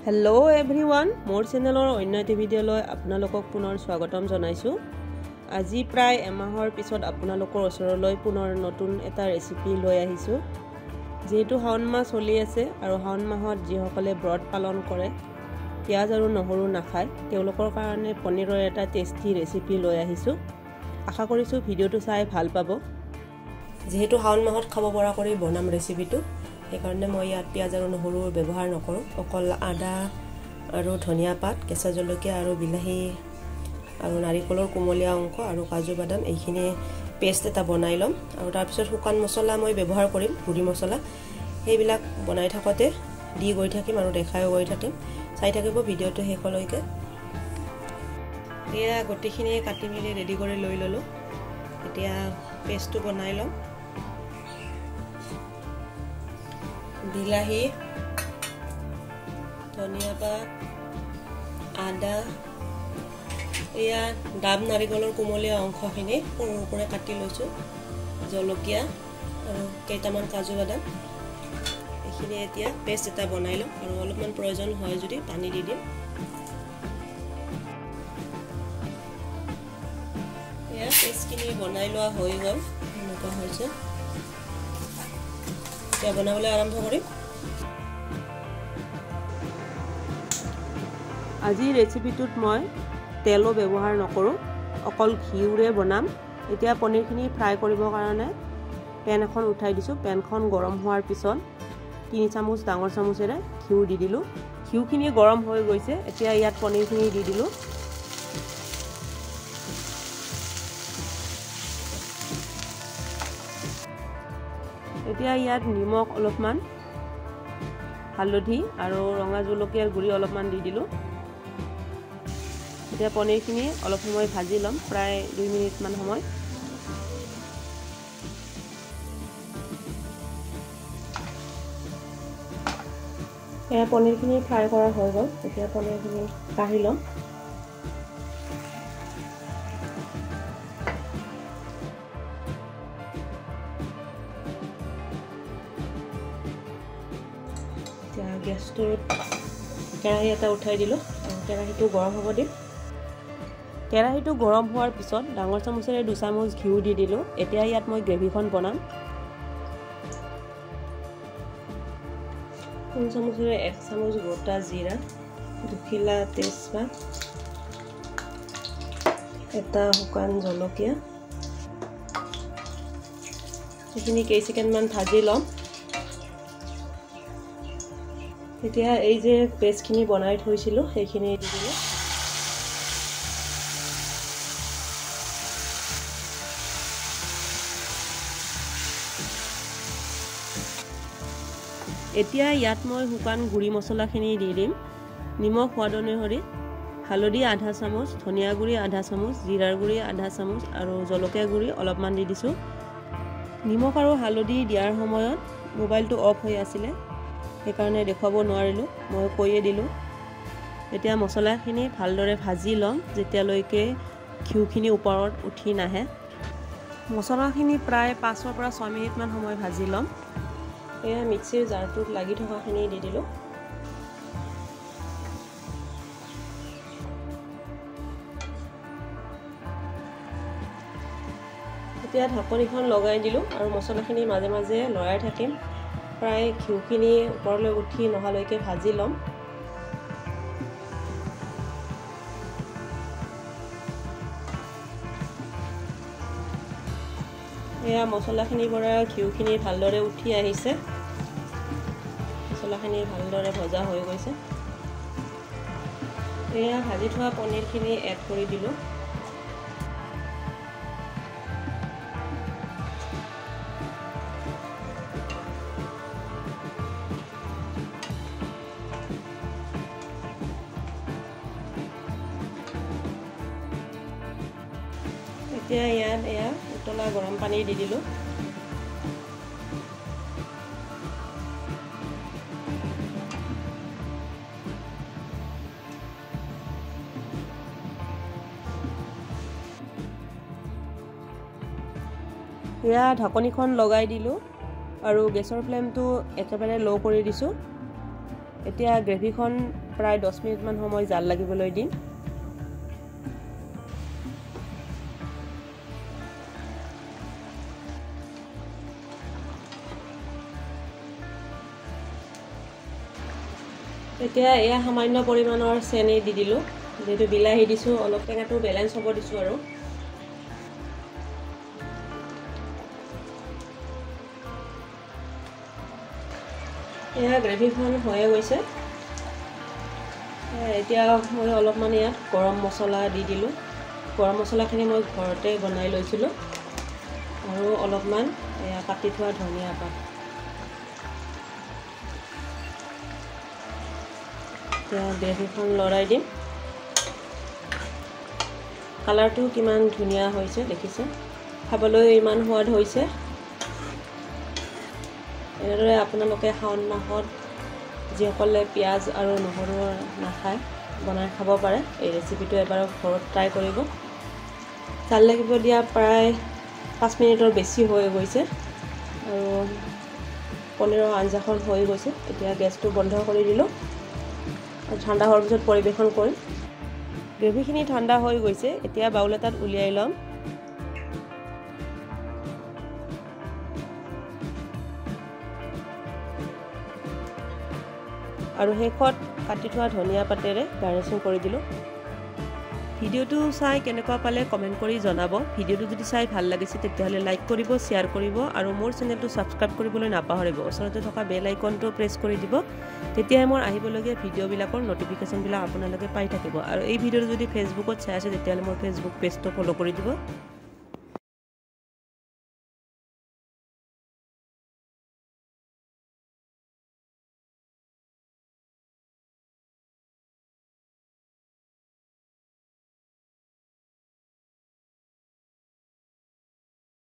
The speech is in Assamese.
हेलो एभ्रिवान मोर चेनेलर अन्य एटी भिडिओলৈ আপোনালোকক পুনৰ স্বাগতম জনাইছো। আজি প্ৰায় এমাহৰ পিছত আপোনালোকৰ ওচৰলৈ পুনৰ নতুন এটা ৰেচিপি লৈ আহিছো। যেহেতু শাওন মাহ চলি আছে আৰু শাওন মাহত যিসকলে ব্ৰত পালন কৰে পিয়াজ আৰু নহৰু নাখায় তেওঁলোকৰ কাৰণে পনীৰৰ এটা টেষ্টি ৰেচিপি লৈ আহিছো। আশা কৰিছো ভিডিওটো চাই ভাল পাব। যেহেতু শাওন মাহত খাব পৰা কৰি বনাম ৰেচিপিটো সেইকাৰণে মই ইয়াত পিয়াজ আৰু নহৰু ব্যৱহাৰ নকৰো। অকল আদা আৰু ধনিয়া পাত, কেঁচা জলকীয়া আৰু বিলাহী আৰু নাৰিকলৰ কোমলীয়া অংশ আৰু কাজু বাদাম এইখিনি পেষ্ট এটা বনাই লম আৰু তাৰ পিছত শুকান মছলা মই ব্যৱহাৰ কৰিম, গুড়ি মছলা। সেইবিলাক বনাই থাকতে দি গৈ থাকিম আৰু দেখায়ও গৈ থাকিম। চাই থাকিব ভিডিওটো শেষলৈকে। এয়া গোটেইখিনি কাটি মিলি ৰেডি কৰি লৈ ললো। এতিয়া পেষ্টটো বনাই লম। বিলাহী, ধনিয়া পাত, আদা, এয়া ডাব নাৰিকলৰ কোমলীয়া অংশখিনি সৰু সৰুকৈ কাটি লৈছো, জলকীয়া আৰু কেইটামান কাজু বাদাম এইখিনি এতিয়া পেষ্ট এটা বনাই লম আৰু অলপমান প্ৰয়োজন হয় যদি পানী দি দিম। এয়া পেষ্টখিনি বনাই লোৱা হৈ গ'ল, এনেকুৱা হৈছে। এতিয়া বনাবলৈ আৰম্ভ কৰিম। আজি ৰেচিপিটোত মই তেলো ব্যৱহাৰ নকৰো, অকল ঘিউৰে বনাম। এতিয়া পনীৰখিনি ফ্ৰাই কৰিবৰ কাৰণে পেন এখন উঠাই দিছো। পেনখন গৰম হোৱাৰ পিছত 3 চামুচ ডাঙৰ চামুচেৰে ঘিউ দি দিলো। ঘিউখিনি গৰম হৈ গৈছে। এতিয়া ইয়াত পনীৰখিনি দি দিলো। এতিয়া ইয়াত নিমখ অলপমান, হালধি আৰু ৰঙা জলকীয়াৰ গুড়ি অলপমান দি দিলো। এতিয়া পনীৰখিনি অলপ সময় ভাজি লম, প্ৰায় 2 মিনিট মান সময়। এয়া পনীৰখিনি ফ্ৰাই কৰা হৈ গ'ল। এতিয়া পনীৰখিনি কাঢ়ি লম। গেছটোৰ কেৰাহী এটা উঠাই দিলোঁ আৰু কেৰাহীটো গৰম হ'ব দিম। কেৰাহীটো গৰম হোৱাৰ পিছত ডাঙৰ চামুচেৰে 2 চামুচ ঘিউ দি দিলোঁ। এতিয়া ইয়াত মই গ্ৰেভিখন বনাম। 3 চামুচেৰে 1 চামুচ গোটা জিৰা, দুখিলা তেজপাত, এটা শুকান জলকীয়া, সেইখিনি কেইছেকেণ্ডমান ভাজি ল'ম। এতিয়া এই যে পেষ্টখিনি বনাই থৈছিলোঁ সেইখিনি দি দিলোঁ। এতিয়া ইয়াত মই শুকান গুড়ি মছলাখিনি দি দিম। নিমখ সোৱাদ অনুসৰি, হালধি আধা চামুচ, ধনিয়া গুড়ি আধা চামুচ, জিৰাৰ গুড়ি আধা চামুচ আৰু জলকীয়া গুড়ি অলপমান দি দিছোঁ। নিমখ আৰু হালধি দিয়াৰ সময়ত মোবাইলটো অফ হৈ আছিলে, সেইকাৰণে দেখুৱাব নোৱাৰিলোঁ, মই কৈয়ে দিলোঁ। এতিয়া মছলাখিনি ভালদৰে ভাজি ল'ম যেতিয়ালৈকে ঘিউখিনি ওপৰত উঠি নাহে। মছলাখিনি প্ৰায় 5 পৰা 6 মিনিটমান সময় ভাজি ল'ম। এয়া মিক্সিৰ জাৰটোত লাগি থকাখিনি দি দিলোঁ। এতিয়া ঢাকনিখন লগাই দিলোঁ আৰু মছলাখিনি মাজে মাজে লৰাই থাকিম। প্ৰায় ঘিউখিনি ওপৰলৈ উঠি নহালৈকে ভাজি ল'ম। এয়া মছলাখিনিৰ পৰা ঘিউখিনি ভালদৰে উঠি আহিছে। মছলাখিনি ভালদৰে ভজা হৈ গৈছে। এয়া ভাজি থোৱা পনীৰখিনি এড কৰি দিলোঁ। এতিয়া ইয়াত এয়া উতলা গৰম পানী দি দিলোঁ। এয়া ঢাকনিখন লগাই দিলোঁ আৰু গেছৰ ফ্লেমটো একেবাৰে ল' কৰি দিছোঁ। এতিয়া গ্ৰেভিখন প্ৰায় 10 মিনিটমান সময় জাল লাগিবলৈ দিম। এতিয়া এয়া সামান্য পৰিমাণৰ চেনি দি দিলোঁ, যেহেতু বিলাহী দিছোঁ অলপ টেঙাটো বেলেঞ্চ হ'ব দিছোঁ আৰু এয়া গ্ৰেভিখন হৈয়ে গৈছে। এতিয়া মই অলপমান ইয়াত গৰম মছলা দি দিলোঁ। গৰম মছলাখিনি মই ঘৰতে বনাই লৈছিলোঁ আৰু অলপমান এয়া কাটি থোৱা ধনিয়া পাত। এতিয়া গ্ৰেভিখন লৰাই দিম। কালাৰটো কিমান ধুনীয়া হৈছে দেখিছে, খাবলৈ ইমান সোৱাদ হৈছে। এনেদৰে আপোনালোকে শাওণ মাহত যিসকলে পিঁয়াজ আৰু নহৰু নাখায় বনাই খাব পাৰে। এই ৰেচিপিটো এবাৰ ঘৰত ট্ৰাই কৰিব। জাল লাগিব দিয়া প্ৰায় 5 মিনিটৰ বেছি হৈ গৈছে আৰু পনীৰৰ আঞ্জাখন হৈ গৈছে। এতিয়া গেছটো বন্ধ কৰি দিলোঁ আৰু ঠাণ্ডা হোৱাৰ পিছত পৰিৱেশন কৰিম। গ্ৰেভিখিনি ঠাণ্ডা হৈ গৈছে, এতিয়া বাউল এটাত উলিয়াই ল'ম। আৰু শেষত কাটি থোৱা ধনিয়া পাতেৰে গাৰ্নিচিং কৰি দিলোঁ। ভিডিঅ'টো চাই কেনেকুৱা পালে কমেণ্ট কৰি জনাব। ভিডিঅ'টো যদি চাই ভাল লাগিছে তেতিয়াহ'লে লাইক কৰিব, শ্বেয়াৰ কৰিব আৰু মোৰ চেনেলটো ছাবস্ক্ৰাইব কৰিবলৈ নাপাহৰিব। ওচৰতে থকা বেল আইকনটো প্ৰেছ কৰি দিব, তেতিয়াহে মোৰ আহিবলগীয়া ভিডিঅ'বিলাকৰ ন'টিফিকেশ্যনবিলাক আপোনালোকে পাই থাকিব। আৰু এই ভিডিঅ'টো যদি ফেচবুকত চাই আছে তেতিয়াহ'লে মোৰ ফেচবুক পেজটো ফ'ল' কৰি দিব।